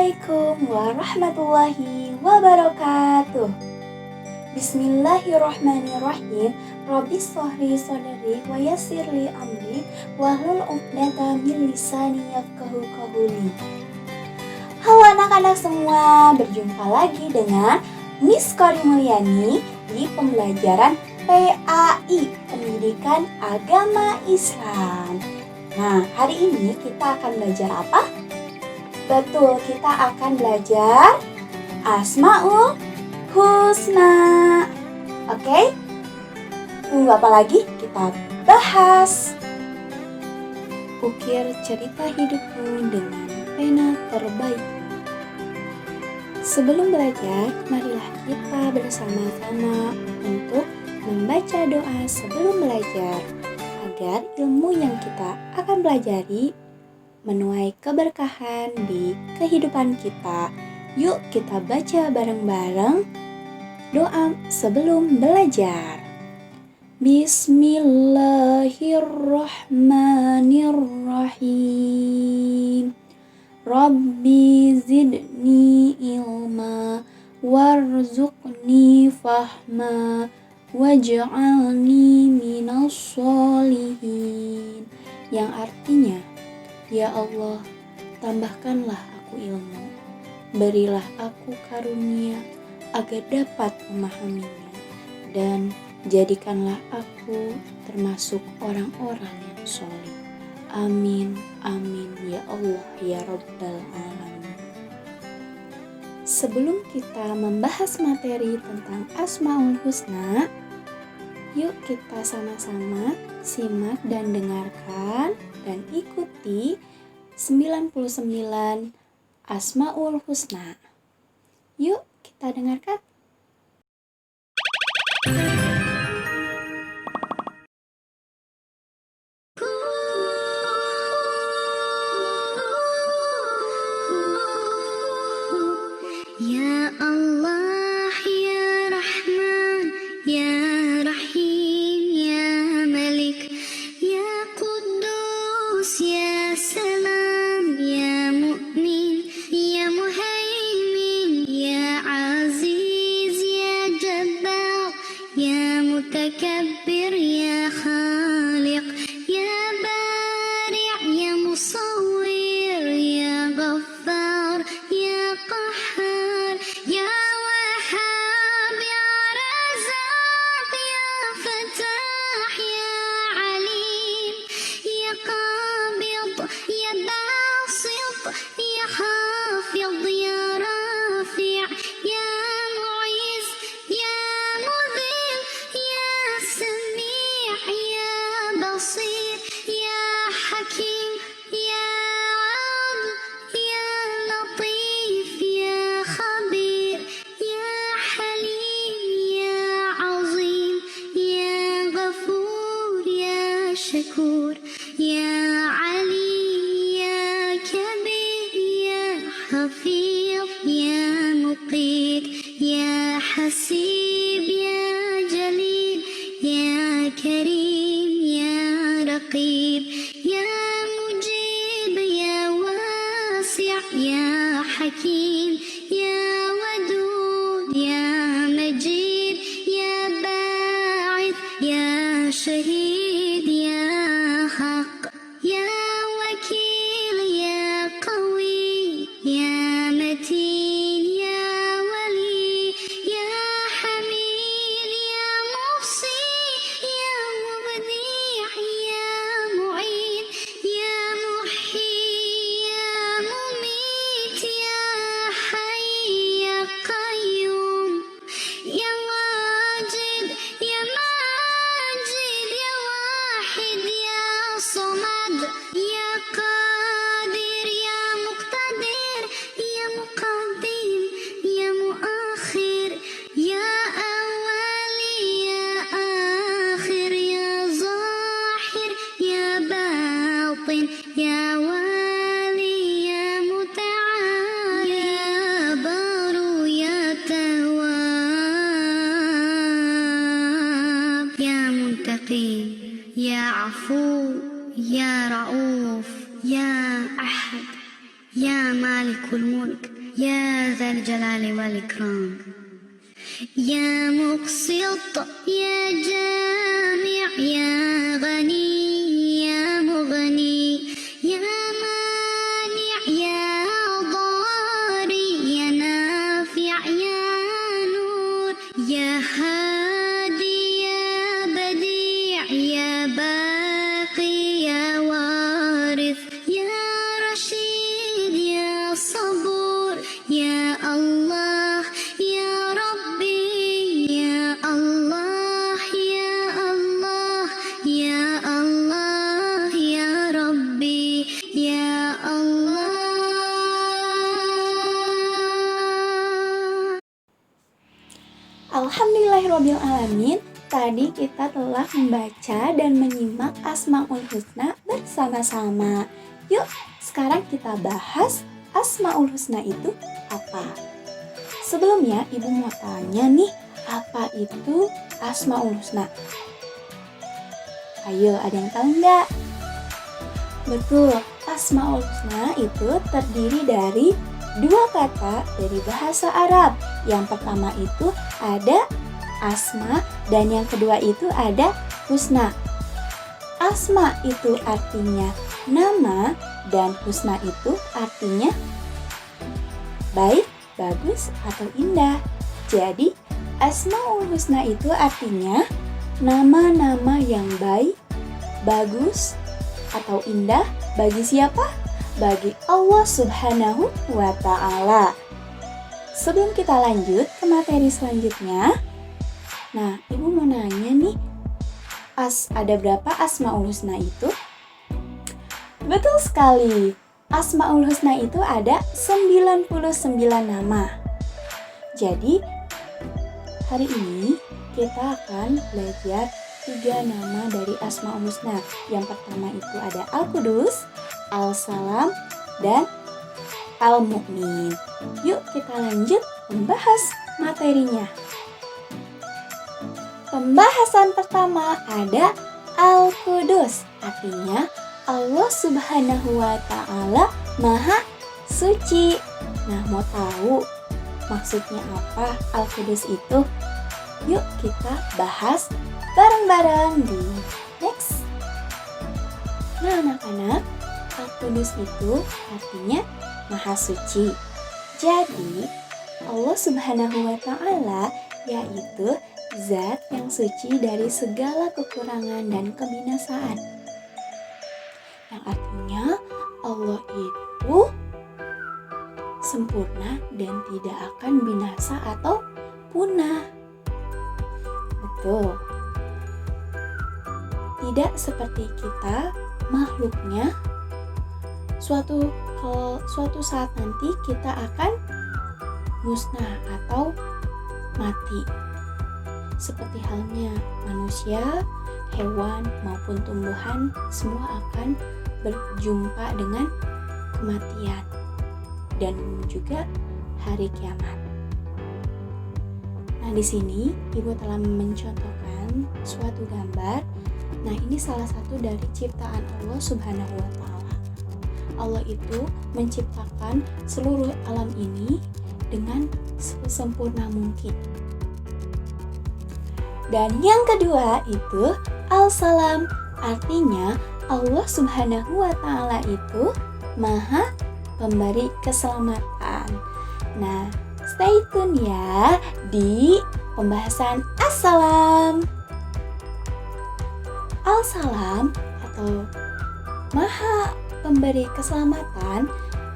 Assalamualaikum warahmatullahi wabarakatuh. Bismillahirrahmanirrahim. Rabbi shrahli sadri wa yassirli amri wahlul 'uqdatam min lisani yafqahu qawli. Halo anak-anak semua, berjumpa lagi dengan Miss Kori Mulyani di pembelajaran PAI, Pendidikan Agama Islam. Nah, hari ini kita akan belajar apa? Betul, kita akan belajar Asmaul Husna. Oke? Tunggu apa lagi? Kita bahas. Ukir cerita hidupmu dengan pena terbaik. Sebelum belajar, marilah kita bersama-sama untuk membaca doa sebelum belajar, agar ilmu yang kita akan pelajari menuai keberkahan di kehidupan kita. Yuk kita baca bareng-bareng doa sebelum belajar. Bismillahirrahmanirrahim. Rabbi zidni ilma warzuqni fahma waj'alni minas sholihin. Yang artinya, ya Allah, tambahkanlah aku ilmu, berilah aku karunia agar dapat memahaminya, dan jadikanlah aku termasuk orang-orang yang sholih. Amin, amin, ya Allah, ya Rabbal Alamin. Sebelum kita membahas materi tentang Asmaul Husna, yuk kita sama-sama simak dan dengarkan dan ikuti 99 Asmaul Husna. Yuk kita dengarkan. Ya Allah, ya Rahman, ya Rahim, ya Malik, ya Quddus, ya Salam, ya Mu'min, ya Muhaimin, ya Aziz, ya Jabbar, ya Mutakabbir, ya Khaliq, ya Bari', ya Musawwir, ya Ghaffar, ya Qahhar, ya Wahhab, ya Razzaq, ya Fattah, ya Alim, ya Qabid, ya Basit, ya Khafid, ya Rafi', ya Mu'izz, ya Mudhill, ya Sami', ya Basir, ya Hakim, ya 'Adl, ya Latif, ya Khabir, ya Halim, ya 'Azim, ya Ghafur, ya Shakur, ya Ali, ya Kabir, ya Hafiz, ya Muqit, ya Hasib, ya Jalil, ya Karim, ya Raqib, ya Mujib, ya Wasi', ya Hakim, ya Wadud, ya Majid, ya Ba'ith, ya Shahid, ya Haq, ya Wakil, ya Qawi, ya Matin, ya Wali, ya Hamid, ya Muhsi, ya Mubdi', ya Mu'in, ya Muhyi, ya Mumit, ya Hayy, ya Qayyum, ya Wajid, ya Majid, ya Wahid, ya Samad, ya Qadir, ya Muqtadir, ya Muqaddim, ya Muakhir, ya Awwali, ya Akhir, ya Zahir, ya Batin, ya Wali, ya Muta'al, ya Baru, ya Tawwab, ya Muntaqim, ya Afu, ya Ra'uf, ya Ahad, يا مالك الملك يا ذا الجلال والإكرام. يا مقسط يا جامع يا غني يا مغني يا مانع يا ضاري يا نافع يا نور يا هادي يا بديع يا باقي يا وارث يا رشيد يا صبور يا الله يا ربي يا الله يا الله يا الله يا ربي يا الله. Alhamdulillahirrabbilalamin. Tadi kita telah membaca dan menyimak Asmaul Husna bersama-sama. Yuk, sekarang kita bahas Asmaul Husna itu apa? Sebelumnya, Ibu mau tanya nih, apa itu Asmaul Husna? Ayo, ada yang tahu nggak? Betul, Asmaul Husna itu terdiri dari dua kata dari bahasa Arab. Yang pertama itu ada asma dan yang kedua itu ada husna. Asma itu artinya nama dan husna itu artinya baik, bagus, atau indah. Jadi, Asmaul Husna itu artinya nama-nama yang baik, bagus, atau indah bagi siapa? Bagi Allah Subhanahu wa Ta'ala. Sebelum kita lanjut ke materi selanjutnya, nah, Ibu mau nanya nih, ada berapa Asmaul Husna itu? Betul sekali. Asmaul Husna itu ada 99 nama. Jadi, hari ini kita akan belajar 3 nama dari Asmaul Husna. Yang pertama itu ada Al-Qudus, Al-Salam, dan Al-Mu'min. Yuk kita lanjut membahas materinya. Pembahasan pertama ada Al-Qudus, artinya Allah Subhanahu wa Ta'ala Maha Suci. Nah, mau tahu maksudnya apa Al-Qudus itu? Yuk kita bahas bareng-bareng di next. Nah, anak-anak, Al-Qudus itu artinya Maha Suci. Jadi, Allah Subhanahu wa Ta'ala yaitu Zat yang suci dari segala kekurangan dan kebinasaan. Yang artinya Allah itu sempurna dan tidak akan binasa atau punah. Betul. Tidak seperti kita makhluknya, suatu saat nanti kita akan musnah atau mati. Seperti halnya manusia, hewan maupun tumbuhan, semua akan berjumpa dengan kematian dan juga hari kiamat. Nah, di sini Ibu telah mencontohkan suatu gambar. Nah, ini salah satu dari ciptaan Allah Subhanahu wa Ta'ala. Allah itu menciptakan seluruh alam ini dengan sesempurna mungkin. Dan yang kedua itu Al-Salam, artinya Allah Subhanahu wa Ta'ala itu Maha Pemberi Keselamatan. Nah, stay tune ya di pembahasan As-Salam. Al-Salam atau Maha Pemberi Keselamatan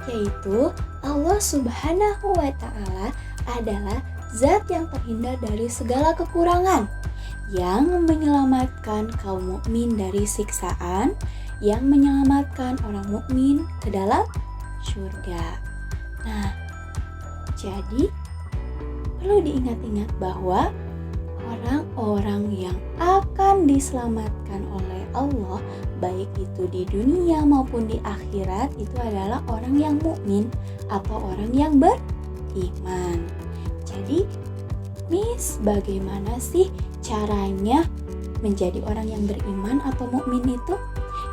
yaitu Allah Subhanahu wa Ta'ala adalah Zat yang terhindar dari segala kekurangan, yang menyelamatkan kaum mukmin dari siksaan, yang menyelamatkan orang mukmin ke dalam surga. Nah, jadi perlu diingat-ingat bahwa orang-orang yang akan diselamatkan oleh Allah, baik itu di dunia maupun di akhirat, itu adalah orang yang mukmin atau orang yang beriman. Jadi, Miss, bagaimana sih caranya menjadi orang yang beriman atau mukmin itu?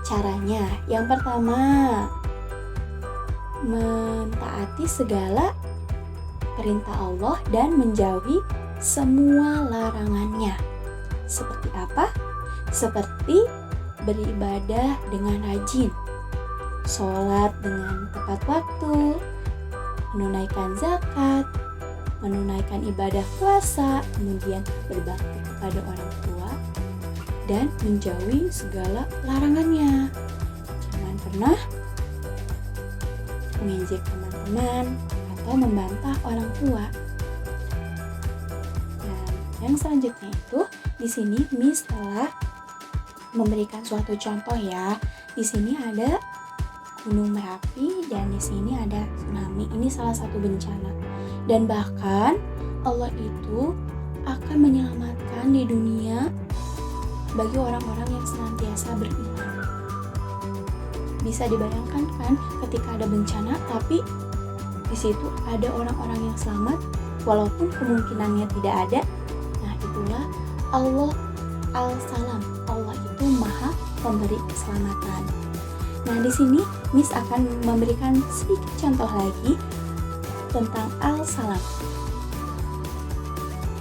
Caranya, yang pertama, mentaati segala perintah Allah dan menjauhi semua larangannya. Seperti apa? Seperti beribadah dengan rajin, sholat dengan tepat waktu, menunaikan zakat, menunaikan ibadah puasa, kemudian berbakti kepada orang tua, dan menjauhi segala larangannya. Jangan pernah mengejek teman-teman atau membantah orang tua. Dan yang selanjutnya itu, di sini Miss telah memberikan suatu contoh ya. Di sini ada Gunung Merapi dan di sini ada tsunami. Ini salah satu bencana. Dan bahkan Allah itu akan menyelamatkan di dunia bagi orang-orang yang senantiasa beriman. Bisa dibayangkan kan ketika ada bencana tapi di situ ada orang-orang yang selamat walaupun kemungkinannya tidak ada. Nah, itulah Allah Al-Salam. Allah itu Maha Pemberi keselamatan. Nah, di sini Miss akan memberikan sedikit contoh lagi tentang Al-Salam.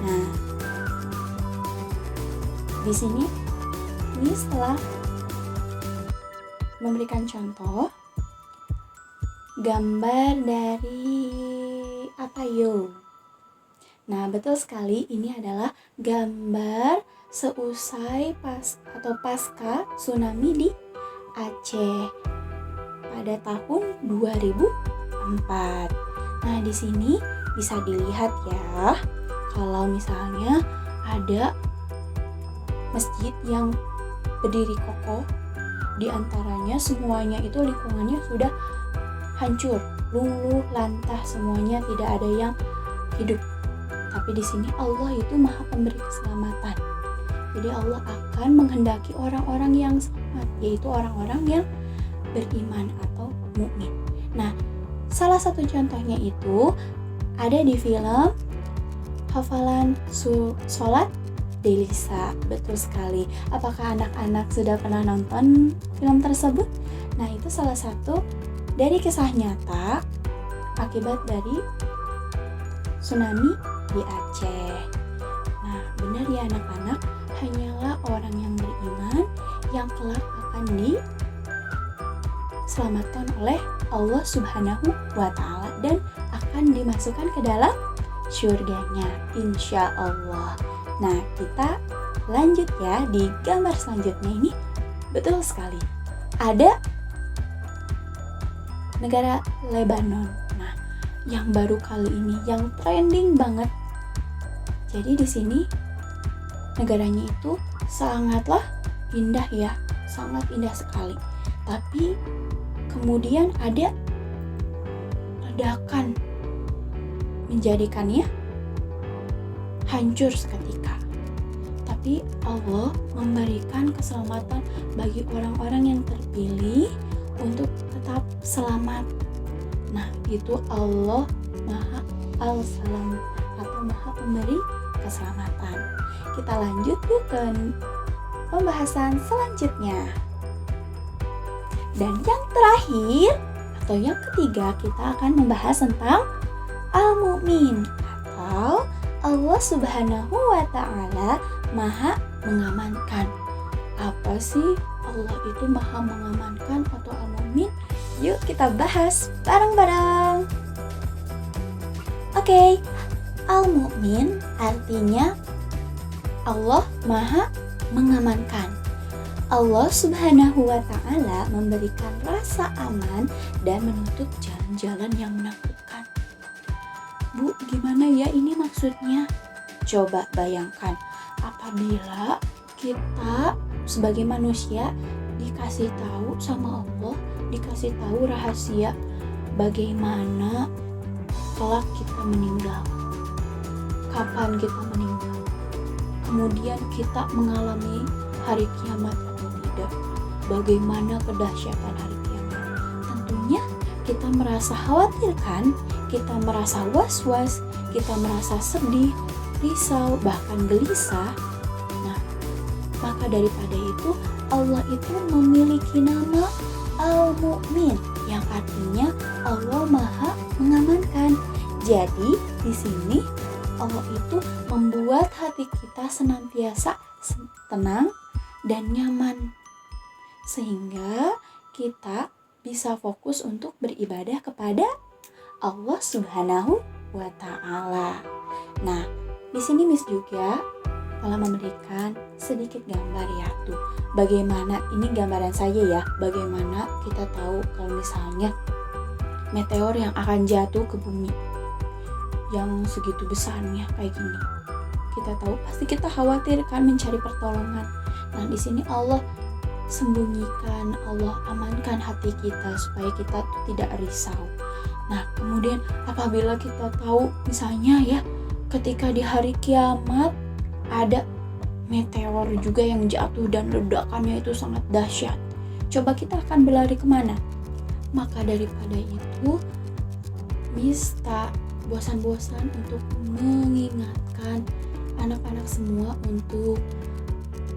Nah, di sini Miss telah memberikan contoh gambar dari apa yo? Nah, betul sekali, ini adalah gambar seusai pasca tsunami di Aceh pada tahun 2004. Nah, di sini bisa dilihat ya, kalau misalnya ada masjid yang berdiri kokoh, di antaranya semuanya itu lingkungannya sudah hancur, luluh lantah, semuanya tidak ada yang hidup. Tapi di sini Allah itu Maha Pemberi keselamatan. Jadi Allah akan menghendaki orang-orang yang selamat, yaitu orang-orang yang beriman atau mukmin. Nah, salah satu contohnya itu ada di film Hafalan Sholat Delisa. Betul sekali. Apakah anak-anak sudah pernah nonton film tersebut? Nah, itu salah satu dari kisah nyata akibat dari tsunami di Aceh. Nah, benar ya anak-anak, hanyalah orang yang beriman yang kelak akan diselamatkan oleh Allah Subhanahu wa Ta'ala dan akan dimasukkan ke dalam surganya, insya Allah. Nah, kita lanjut ya di gambar selanjutnya ini. Betul sekali, ada negara Lebanon. Nah, yang baru kali ini, yang trending banget. Jadi di sini negaranya itu sangatlah indah ya, sangat indah sekali. Tapi kemudian ada ledakan menjadikannya hancur seketika. Tapi Allah memberikan keselamatan bagi orang-orang yang terpilih untuk tetap selamat. Nah, itu Allah Maha Al-Salam atau Maha Pemberi keselamatan. Kita lanjut yuk ke pembahasan selanjutnya. Dan yang terakhir atau yang ketiga, kita akan membahas tentang Al-Mu'min atau Allah Subhanahu wa Ta'ala Maha mengamankan. Apa sih Allah itu Maha mengamankan atau Al-Mu'min? Yuk kita bahas bareng-bareng. Oke, Al-Mu'min artinya Allah Maha mengamankan. Allah Subhanahu wa Ta'ala memberikan rasa aman dan menutup jalan-jalan yang menakutkan. Bu, gimana ya ini maksudnya? Coba bayangkan, apabila kita sebagai manusia dikasih tahu sama Allah, dikasih tahu rahasia bagaimana kelak kita meninggal, kapan kita meninggal, kemudian kita mengalami hari kiamat atau tidak, bagaimana kedahsyatan hari kiamat. Tentunya kita merasa khawatir kan, kita merasa was-was, kita merasa sedih, risau, bahkan gelisah. Nah, maka daripada itu Allah itu memiliki nama Al-Mu'min yang artinya Allah Maha mengamankan. Jadi di sini Allah itu membuat hati kita senantiasa tenang dan nyaman, sehingga kita bisa fokus untuk beribadah kepada Allah Subhanahu wa Ta'ala. Nah, di sini Miss juga telah memberikan sedikit gambar ya tuh. Bagaimana, ini gambaran saja ya, bagaimana kita tahu kalau misalnya meteor yang akan jatuh ke bumi yang segitu besarnya kayak gini. Kita tahu pasti kita khawatir kan mencari pertolongan. Nah, di sini Allah sembunyikan, Allah amankan hati kita supaya kita tuh tidak risau. Nah, kemudian apabila kita tahu misalnya ya, ketika di hari kiamat ada meteor juga yang jatuh dan ledakannya itu sangat dahsyat. Coba kita akan berlari kemana? Maka daripada itu, Miss tak bosan-bosan untuk mengingatkan anak-anak semua untuk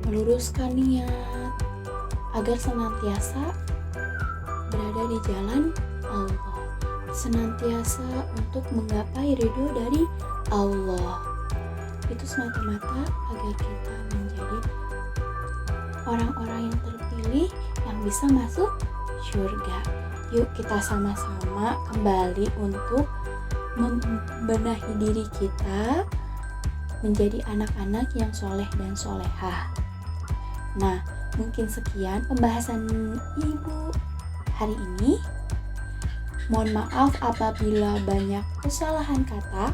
meluruskan niat agar senantiasa berada di jalan Allah, senantiasa untuk menggapai ridho dari Allah. Itu semata-mata agar kita menjadi orang-orang yang terpilih yang bisa masuk surga. Yuk kita sama-sama kembali untuk membenahi diri kita menjadi anak-anak yang soleh dan solehah. Nah, mungkin sekian pembahasan Ibu hari ini. Mohon maaf apabila banyak kesalahan kata.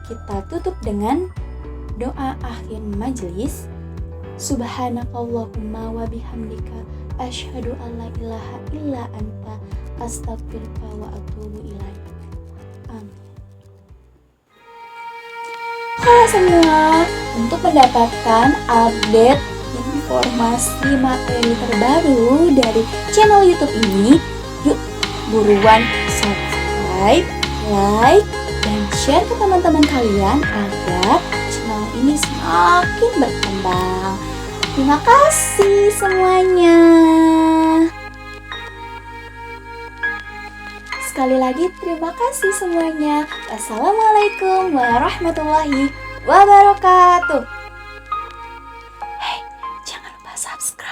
Kita tutup dengan doa akhir majelis. Subhanakallahumma wa bihamdika asyhadu an la ilaha illa anta astaghfiruka wa atubu ilaik. Amin. Halo semua, untuk mendapatkan update informasi materi terbaru dari channel YouTube ini, yuk buruan subscribe, like, dan share ke teman-teman kalian agar channel ini semakin berkembang. Terima kasih semuanya. Sekali lagi terima kasih semuanya. Assalamualaikum warahmatullahi wabarakatuh. Hey, jangan lupa subscribe.